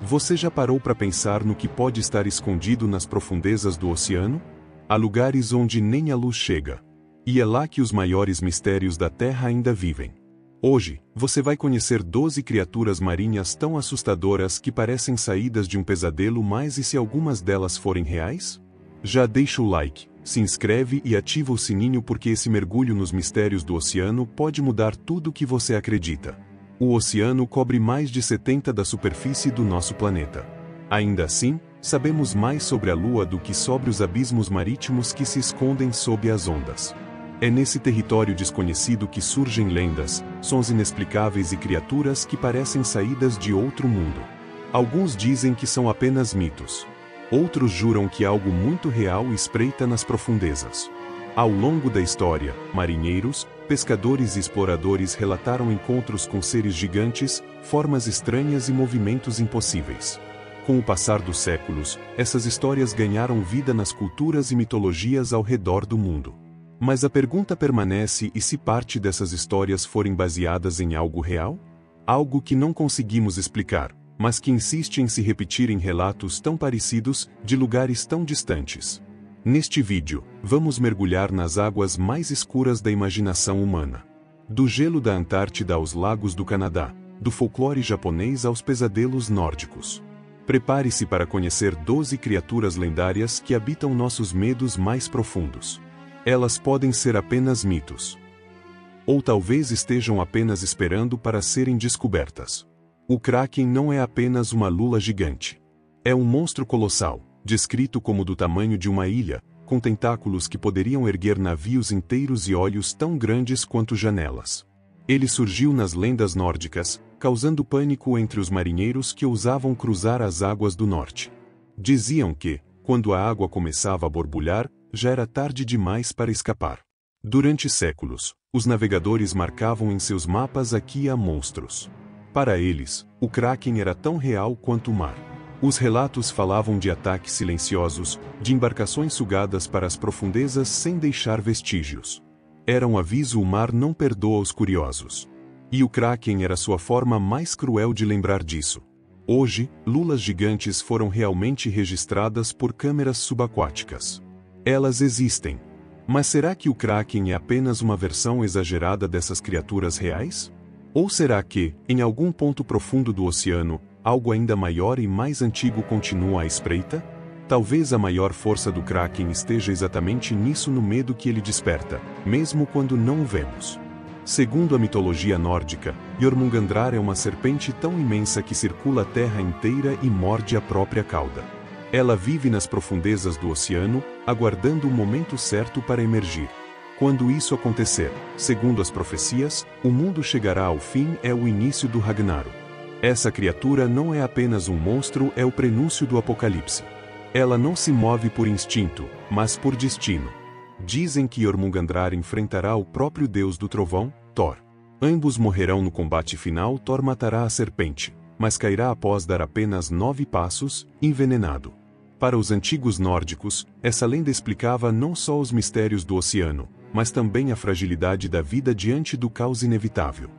Você já parou para pensar no que pode estar escondido nas profundezas do oceano? Há lugares onde nem a luz chega. E é lá que os maiores mistérios da Terra ainda vivem. Hoje, você vai conhecer 12 criaturas marinhas tão assustadoras que parecem saídas de um pesadelo, mas e se algumas delas forem reais? Já deixa o like, se inscreve e ativa o sininho porque esse mergulho nos mistérios do oceano pode mudar tudo o que você acredita. O oceano cobre mais de 70% da superfície do nosso planeta. Ainda assim, sabemos mais sobre a Lua do que sobre os abismos marítimos que se escondem sob as ondas. É nesse território desconhecido que surgem lendas, sons inexplicáveis e criaturas que parecem saídas de outro mundo. Alguns dizem que são apenas mitos. Outros juram que algo muito real espreita nas profundezas. Ao longo da história, marinheiros, pescadores e exploradores relataram encontros com seres gigantes, formas estranhas e movimentos impossíveis. Com o passar dos séculos, essas histórias ganharam vida nas culturas e mitologias ao redor do mundo. Mas a pergunta permanece: e se parte dessas histórias forem baseadas em algo real? Algo que não conseguimos explicar, mas que insiste em se repetir em relatos tão parecidos, de lugares tão distantes. Neste vídeo, vamos mergulhar nas águas mais escuras da imaginação humana. Do gelo da Antártida aos lagos do Canadá, do folclore japonês aos pesadelos nórdicos. Prepare-se para conhecer 12 criaturas lendárias que habitam nossos medos mais profundos. Elas podem ser apenas mitos. Ou talvez estejam apenas esperando para serem descobertas. O Kraken não é apenas uma lula gigante. É um monstro colossal, descrito como do tamanho de uma ilha, com tentáculos que poderiam erguer navios inteiros e olhos tão grandes quanto janelas. Ele surgiu nas lendas nórdicas, causando pânico entre os marinheiros que ousavam cruzar as águas do norte. Diziam que, quando a água começava a borbulhar, já era tarde demais para escapar. Durante séculos, os navegadores marcavam em seus mapas: aqui há monstros. Para eles, o Kraken era tão real quanto o mar. Os relatos falavam de ataques silenciosos, de embarcações sugadas para as profundezas sem deixar vestígios. Era um aviso: o mar não perdoa os curiosos. E o Kraken era sua forma mais cruel de lembrar disso. Hoje, lulas gigantes foram realmente registradas por câmeras subaquáticas. Elas existem. Mas será que o Kraken é apenas uma versão exagerada dessas criaturas reais? Ou será que, em algum ponto profundo do oceano, algo ainda maior e mais antigo continua à espreita? Talvez a maior força do Kraken esteja exatamente nisso, no medo que ele desperta, mesmo quando não o vemos. Segundo a mitologia nórdica, Jormungandr é uma serpente tão imensa que circula a terra inteira e morde a própria cauda. Ela vive nas profundezas do oceano, aguardando o momento certo para emergir. Quando isso acontecer, segundo as profecias, o mundo chegará ao fim, é o início do Ragnarok. Essa criatura não é apenas um monstro, é o prenúncio do Apocalipse. Ela não se move por instinto, mas por destino. Dizem que Jormungandr enfrentará o próprio deus do trovão, Thor. Ambos morrerão no combate final. Thor matará a serpente, mas cairá após dar apenas 9 passos, envenenado. Para os antigos nórdicos, essa lenda explicava não só os mistérios do oceano, mas também a fragilidade da vida diante do caos inevitável.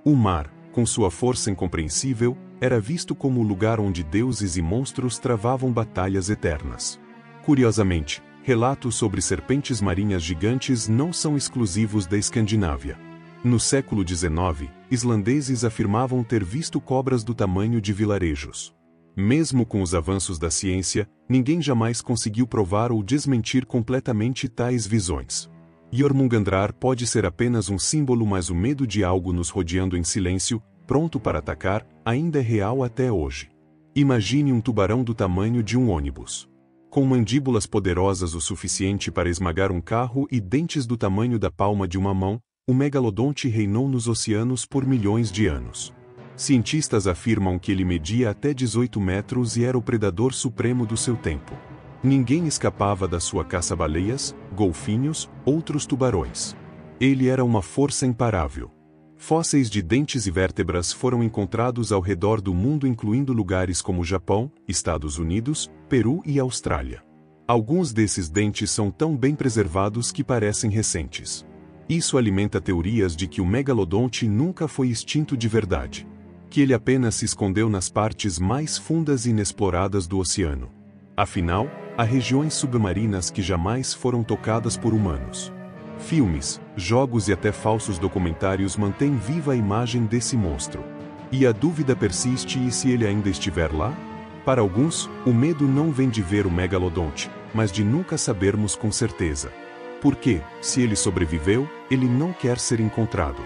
O mar, com sua força incompreensível, era visto como o lugar onde deuses e monstros travavam batalhas eternas. Curiosamente, relatos sobre serpentes marinhas gigantes não são exclusivos da Escandinávia. No século XIX, islandeses afirmavam ter visto cobras do tamanho de vilarejos. Mesmo com os avanços da ciência, ninguém jamais conseguiu provar ou desmentir completamente tais visões. Jormungandr pode ser apenas um símbolo, mas o medo de algo nos rodeando em silêncio, pronto para atacar, ainda é real até hoje. Imagine um tubarão do tamanho de um ônibus. Com mandíbulas poderosas o suficiente para esmagar um carro e dentes do tamanho da palma de uma mão, o megalodonte reinou nos oceanos por milhões de anos. Cientistas afirmam que ele media até 18 metros e era o predador supremo do seu tempo. Ninguém escapava da sua caça-baleias, golfinhos, outros tubarões. Ele era uma força imparável. Fósseis de dentes e vértebras foram encontrados ao redor do mundo, incluindo lugares como Japão, Estados Unidos, Peru e Austrália. Alguns desses dentes são tão bem preservados que parecem recentes. Isso alimenta teorias de que o megalodonte nunca foi extinto de verdade. Que ele apenas se escondeu nas partes mais fundas e inexploradas do oceano. Afinal, há regiões submarinas que jamais foram tocadas por humanos. Filmes, jogos e até falsos documentários mantêm viva a imagem desse monstro. E a dúvida persiste: e se ele ainda estiver lá? Para alguns, o medo não vem de ver o megalodonte, mas de nunca sabermos com certeza. Porque, se ele sobreviveu, ele não quer ser encontrado.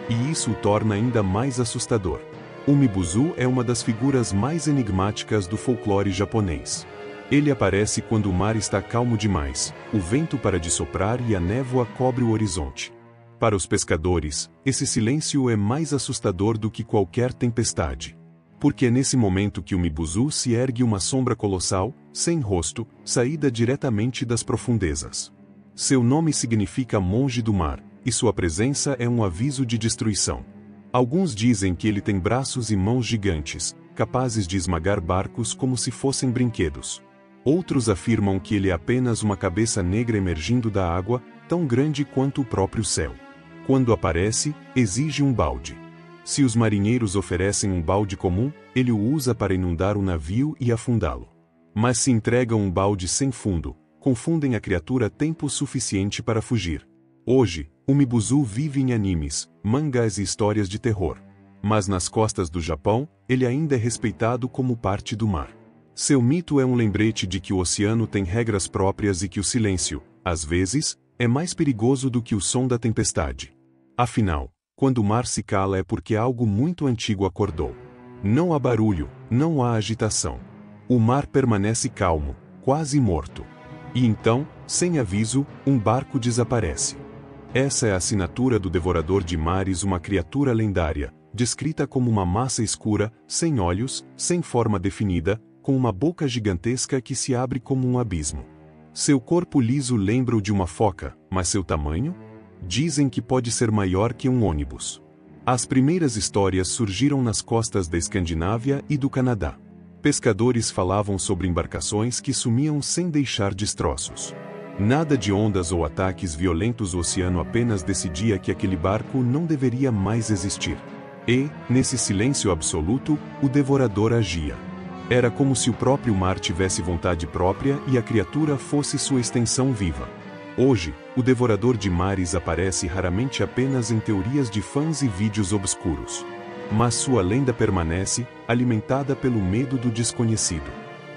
E isso o torna ainda mais assustador. O Mibuzu é uma das figuras mais enigmáticas do folclore japonês. Ele aparece quando o mar está calmo demais, o vento para de soprar e a névoa cobre o horizonte. Para os pescadores, esse silêncio é mais assustador do que qualquer tempestade. Porque é nesse momento que o Mibuzu se ergue uma sombra colossal, sem rosto, saída diretamente das profundezas. Seu nome significa monge do mar, e sua presença é um aviso de destruição. Alguns dizem que ele tem braços e mãos gigantes, capazes de esmagar barcos como se fossem brinquedos. Outros afirmam que ele é apenas uma cabeça negra emergindo da água, tão grande quanto o próprio céu. Quando aparece, exige um balde. Se os marinheiros oferecem um balde comum, ele o usa para inundar o navio e afundá-lo. Mas se entregam um balde sem fundo, confundem a criatura tempo suficiente para fugir. Hoje, o Mibuzu vive em animes, mangás e histórias de terror. Mas nas costas do Japão, ele ainda é respeitado como parte do mar. Seu mito é um lembrete de que o oceano tem regras próprias e que o silêncio, às vezes, é mais perigoso do que o som da tempestade. Afinal, quando o mar se cala é porque algo muito antigo acordou. Não há barulho, não há agitação. O mar permanece calmo, quase morto. E então, sem aviso, um barco desaparece. Essa é a assinatura do Devorador de Mares, uma criatura lendária, descrita como uma massa escura, sem olhos, sem forma definida, com uma boca gigantesca que se abre como um abismo. Seu corpo liso lembra o de uma foca, mas seu tamanho? Dizem que pode ser maior que um ônibus. As primeiras histórias surgiram nas costas da Escandinávia e do Canadá. Pescadores falavam sobre embarcações que sumiam sem deixar destroços. Nada de ondas ou ataques violentos, o oceano apenas decidia que aquele barco não deveria mais existir. E, nesse silêncio absoluto, o devorador agia. Era como se o próprio mar tivesse vontade própria e a criatura fosse sua extensão viva. Hoje, o Devorador de Mares aparece raramente apenas em teorias de fãs e vídeos obscuros. Mas sua lenda permanece, alimentada pelo medo do desconhecido.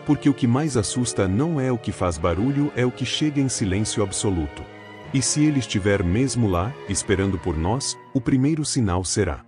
Porque o que mais assusta não é o que faz barulho, é o que chega em silêncio absoluto. E se ele estiver mesmo lá, esperando por nós, o primeiro sinal será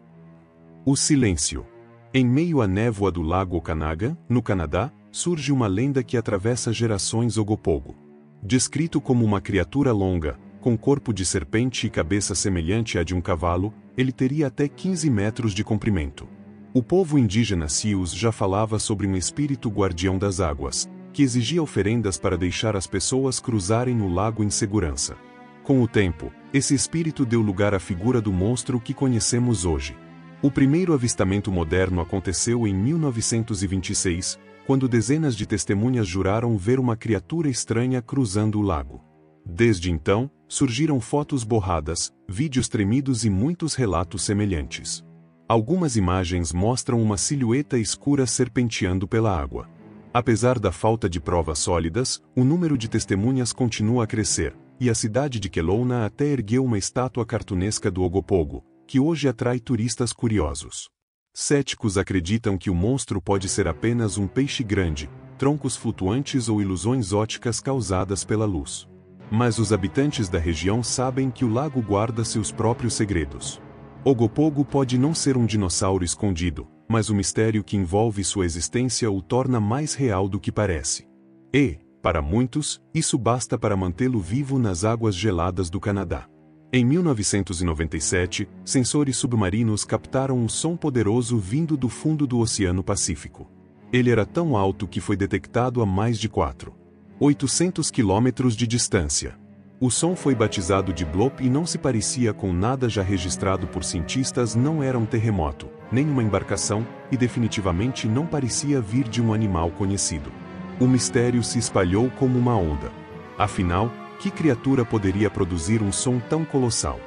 o silêncio. Em meio à névoa do lago Okanagan, no Canadá, surge uma lenda que atravessa gerações: Ogopogo. Descrito como uma criatura longa, com corpo de serpente e cabeça semelhante à de um cavalo, ele teria até 15 metros de comprimento. O povo indígena Sioux já falava sobre um espírito guardião das águas, que exigia oferendas para deixar as pessoas cruzarem o lago em segurança. Com o tempo, esse espírito deu lugar à figura do monstro que conhecemos hoje. O primeiro avistamento moderno aconteceu em 1926, quando dezenas de testemunhas juraram ver uma criatura estranha cruzando o lago. Desde então, surgiram fotos borradas, vídeos tremidos e muitos relatos semelhantes. Algumas imagens mostram uma silhueta escura serpenteando pela água. Apesar da falta de provas sólidas, o número de testemunhas continua a crescer, e a cidade de Kelowna até ergueu uma estátua cartunesca do Ogopogo, que hoje atrai turistas curiosos. Céticos acreditam que o monstro pode ser apenas um peixe grande, troncos flutuantes ou ilusões óticas causadas pela luz. Mas os habitantes da região sabem que o lago guarda seus próprios segredos. Ogopogo pode não ser um dinossauro escondido, mas o mistério que envolve sua existência o torna mais real do que parece. E, para muitos, isso basta para mantê-lo vivo nas águas geladas do Canadá. Em 1997, sensores submarinos captaram um som poderoso vindo do fundo do Oceano Pacífico. Ele era tão alto que foi detectado a mais de 4.800 quilômetros de distância. O som foi batizado de Blop e não se parecia com nada já registrado por cientistas. Não era um terremoto, nem uma embarcação, e definitivamente não parecia vir de um animal conhecido. O mistério se espalhou como uma onda. Afinal, que criatura poderia produzir um som tão colossal?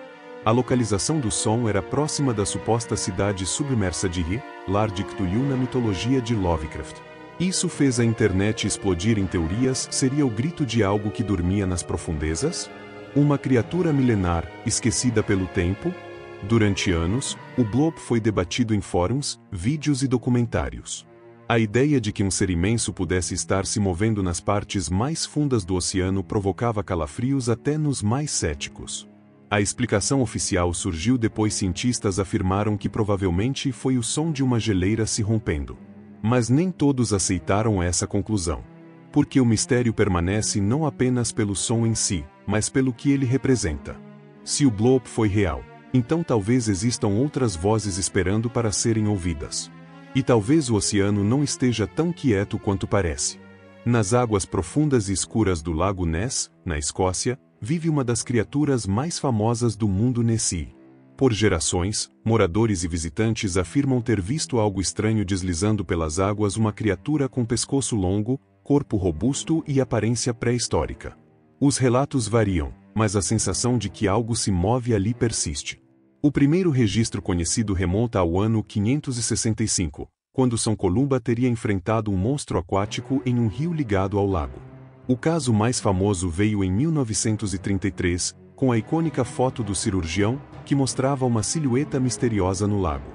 A localização do som era próxima da suposta cidade submersa de Ri, lar de Cthulhu na mitologia de Lovecraft. Isso fez a internet explodir em teorias. Seria o grito de algo que dormia nas profundezas? Uma criatura milenar, esquecida pelo tempo? Durante anos, o Bloop foi debatido em fóruns, vídeos e documentários. A ideia de que um ser imenso pudesse estar se movendo nas partes mais fundas do oceano provocava calafrios até nos mais céticos. A explicação oficial surgiu depois. Cientistas afirmaram que provavelmente foi o som de uma geleira se rompendo. Mas nem todos aceitaram essa conclusão. Porque o mistério permanece não apenas pelo som em si, mas pelo que ele representa. Se o Bloop foi real, então talvez existam outras vozes esperando para serem ouvidas. E talvez o oceano não esteja tão quieto quanto parece. Nas águas profundas e escuras do Lago Ness, na Escócia, vive uma das criaturas mais famosas do mundo Nessie. Por gerações, moradores e visitantes afirmam ter visto algo estranho deslizando pelas águas. Uma criatura com pescoço longo, corpo robusto e aparência pré-histórica. Os relatos variam, mas a sensação de que algo se move ali persiste. O primeiro registro conhecido remonta ao ano 565, quando São Columba teria enfrentado um monstro aquático em um rio ligado ao lago. O caso mais famoso veio em 1933, com a icônica foto do cirurgião, que mostrava uma silhueta misteriosa no lago.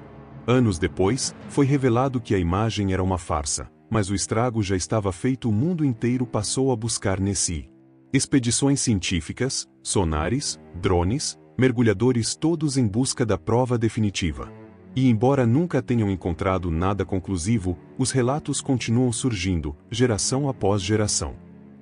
Anos depois, foi revelado que a imagem era uma farsa, mas o estrago já estava feito. O mundo inteiro passou a buscar Nessie. Expedições científicas, sonares, drones, mergulhadores, todos em busca da prova definitiva. E embora nunca tenham encontrado nada conclusivo, os relatos continuam surgindo, geração após geração.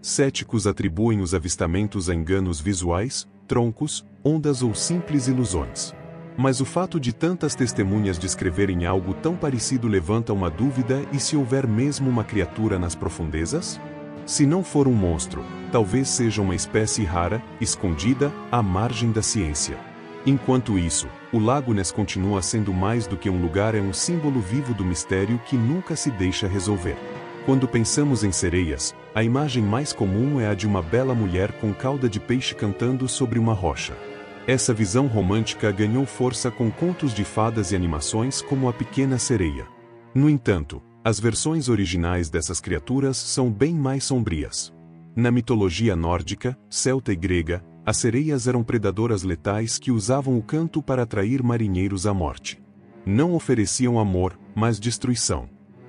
Céticos atribuem os avistamentos a enganos visuais, troncos, ondas ou simples ilusões. Mas o fato de tantas testemunhas descreverem algo tão parecido levanta uma dúvida: e se houver mesmo uma criatura nas profundezas? Se não for um monstro, talvez seja uma espécie rara, escondida, à margem da ciência. Enquanto isso, o Lago Ness continua sendo mais do que um lugar. É um símbolo vivo do mistério que nunca se deixa resolver. Quando pensamos em sereias, a imagem mais comum é a de uma bela mulher com cauda de peixe cantando sobre uma rocha. Essa visão romântica ganhou força com contos de fadas e animações como A Pequena Sereia. No entanto, as versões originais dessas criaturas são bem mais sombrias. Na mitologia nórdica, celta e grega, as sereias eram predadoras letais que usavam o canto para atrair marinheiros à morte. Não ofereciam amor, mas destruição.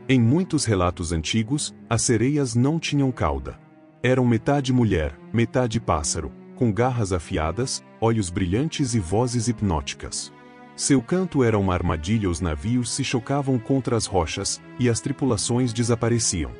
Em muitos relatos antigos, as sereias não tinham cauda. Eram metade mulher, metade pássaro, com garras afiadas, olhos brilhantes e vozes hipnóticas. Seu canto era uma armadilha. Os navios se chocavam contra as rochas, e as tripulações desapareciam.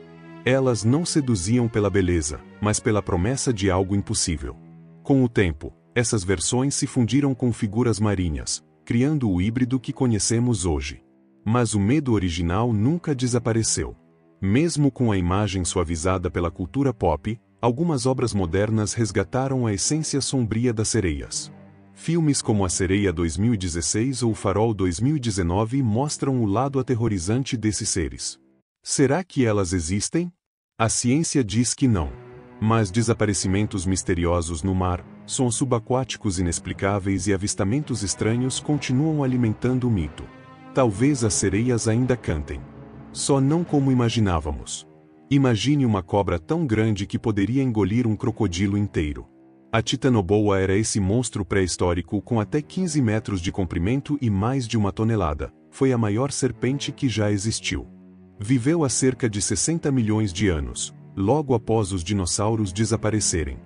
Elas não seduziam pela beleza, mas pela promessa de algo impossível. Com o tempo, essas versões se fundiram com figuras marinhas, criando o híbrido que conhecemos hoje. Mas o medo original nunca desapareceu. Mesmo com a imagem suavizada pela cultura pop, algumas obras modernas resgataram a essência sombria das sereias. Filmes como A Sereia 2016 ou Farol 2019 mostram o lado aterrorizante desses seres. Será que elas existem? A ciência diz que não. Mas desaparecimentos misteriosos no mar, sons subaquáticos inexplicáveis e avistamentos estranhos continuam alimentando o mito. Talvez as sereias ainda cantem. Só não como imaginávamos. Imagine uma cobra tão grande que poderia engolir um crocodilo inteiro. A Titanoboa era esse monstro pré-histórico com até 15 metros de comprimento e mais de 1 tonelada. Foi a maior serpente que já existiu. Viveu há cerca de 60 milhões de anos, logo após os dinossauros desaparecerem.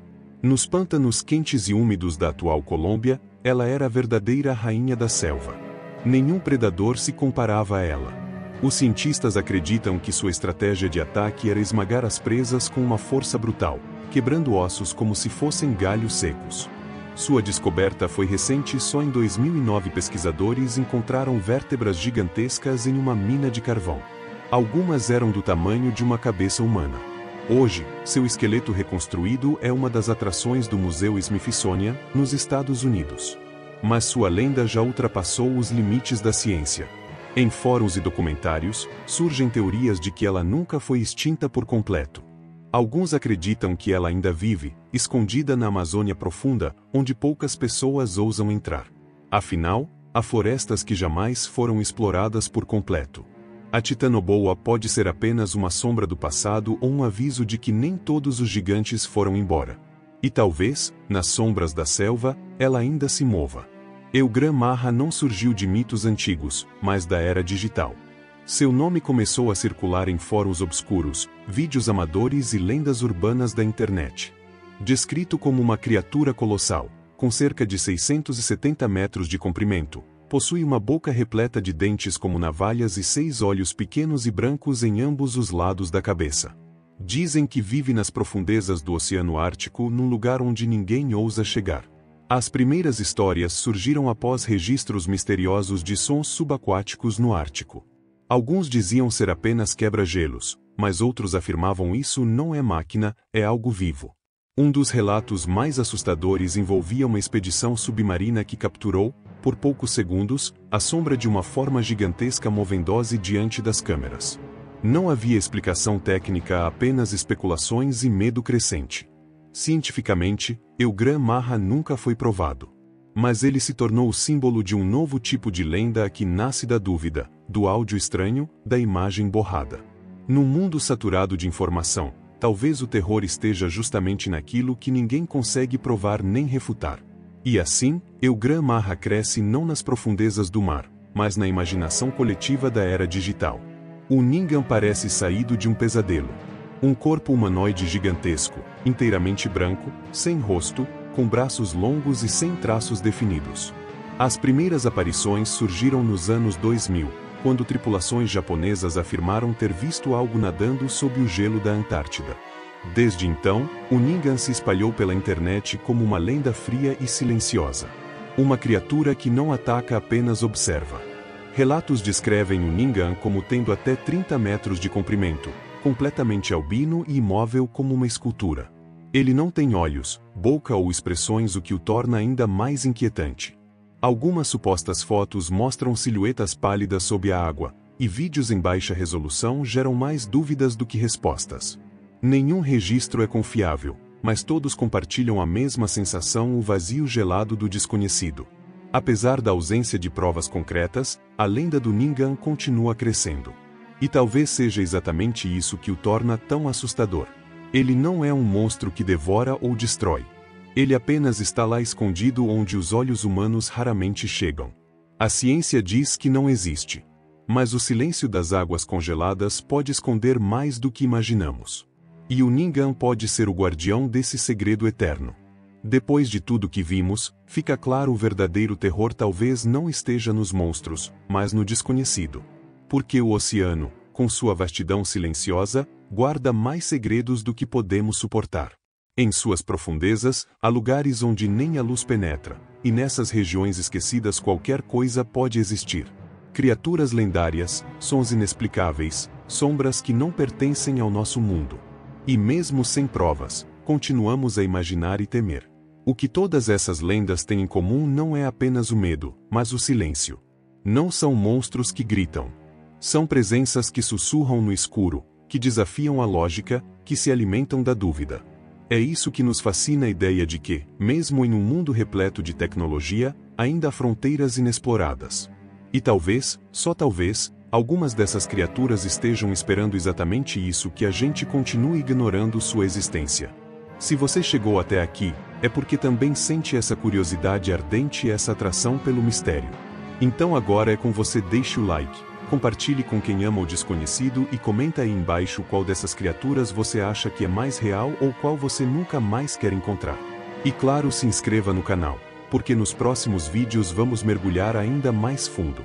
Nos pântanos quentes e úmidos da atual Colômbia, ela era a verdadeira rainha da selva. Nenhum predador se comparava a ela. Os cientistas acreditam que sua estratégia de ataque era esmagar as presas com uma força brutal, quebrando ossos como se fossem galhos secos. Sua descoberta foi recente. Só em 2009 pesquisadores encontraram vértebras gigantescas em uma mina de carvão. Algumas eram do tamanho de uma cabeça humana. Hoje, seu esqueleto reconstruído é uma das atrações do Museu Smithsonian, nos Estados Unidos. Mas sua lenda já ultrapassou os limites da ciência. Em fóruns e documentários, surgem teorias de que ela nunca foi extinta por completo. Alguns acreditam que ela ainda vive, escondida na Amazônia profunda, onde poucas pessoas ousam entrar. Afinal, há florestas que jamais foram exploradas por completo. A Titanoboa pode ser apenas uma sombra do passado ou um aviso de que nem todos os gigantes foram embora. E talvez, nas sombras da selva, ela ainda se mova. Eugrã Marra não surgiu de mitos antigos, mas da era digital. Seu nome começou a circular em fóruns obscuros, vídeos amadores e lendas urbanas da internet. Descrito como uma criatura colossal, com cerca de 670 metros de comprimento, possui uma boca repleta de dentes como navalhas e 6 olhos pequenos e brancos em ambos os lados da cabeça. Dizem que vive nas profundezas do Oceano Ártico, num lugar onde ninguém ousa chegar. As primeiras histórias surgiram após registros misteriosos de sons subaquáticos no Ártico. Alguns diziam ser apenas quebra-gelos, mas outros afirmavam isso não é máquina, é algo vivo. Um dos relatos mais assustadores envolvia uma expedição submarina que capturou, por poucos segundos, a sombra de uma forma gigantesca movendo-se diante das câmeras. Não havia explicação técnica, apenas especulações e medo crescente. Cientificamente, Eugrã Marra nunca foi provado. Mas ele se tornou o símbolo de um novo tipo de lenda que nasce da dúvida, do áudio estranho, da imagem borrada. Num mundo saturado de informação, talvez o terror esteja justamente naquilo que ninguém consegue provar nem refutar. E assim, Eugrã Marra cresce não nas profundezas do mar, mas na imaginação coletiva da era digital. O Ningan parece saído de um pesadelo. Um corpo humanoide gigantesco, inteiramente branco, sem rosto, com braços longos e sem traços definidos. As primeiras aparições surgiram nos anos 2000, quando tripulações japonesas afirmaram ter visto algo nadando sob o gelo da Antártida. Desde então, o Ningan se espalhou pela internet como uma lenda fria e silenciosa. Uma criatura que não ataca, apenas observa. Relatos descrevem o Ningan como tendo até 30 metros de comprimento, completamente albino e imóvel como uma escultura. Ele não tem olhos, boca ou expressões, o que o torna ainda mais inquietante. Algumas supostas fotos mostram silhuetas pálidas sob a água, e vídeos em baixa resolução geram mais dúvidas do que respostas. Nenhum registro é confiável, mas todos compartilham a mesma sensação: o vazio gelado do desconhecido. Apesar da ausência de provas concretas, a lenda do Ningan continua crescendo. E talvez seja exatamente isso que o torna tão assustador. Ele não é um monstro que devora ou destrói. Ele apenas está lá escondido onde os olhos humanos raramente chegam. A ciência diz que não existe. Mas o silêncio das águas congeladas pode esconder mais do que imaginamos. E o Ningan pode ser o guardião desse segredo eterno. Depois de tudo que vimos, fica claro: o verdadeiro terror talvez não esteja nos monstros, mas no desconhecido. Porque o oceano, com sua vastidão silenciosa, guarda mais segredos do que podemos suportar. Em suas profundezas, há lugares onde nem a luz penetra, e nessas regiões esquecidas qualquer coisa pode existir. Criaturas lendárias, sons inexplicáveis, sombras que não pertencem ao nosso mundo. E mesmo sem provas, continuamos a imaginar e temer. O que todas essas lendas têm em comum não é apenas o medo, mas o silêncio. Não são monstros que gritam. São presenças que sussurram no escuro, que desafiam a lógica, que se alimentam da dúvida. É isso que nos fascina: a ideia de que, mesmo em um mundo repleto de tecnologia, ainda há fronteiras inexploradas. E talvez, só talvez, algumas dessas criaturas estejam esperando exatamente isso: que a gente continue ignorando sua existência. Se você chegou até aqui, é porque também sente essa curiosidade ardente e essa atração pelo mistério. Então agora é com você. Deixe o like, compartilhe com quem ama o desconhecido e comenta aí embaixo qual dessas criaturas você acha que é mais real ou qual você nunca mais quer encontrar. E claro, se inscreva no canal, porque nos próximos vídeos vamos mergulhar ainda mais fundo.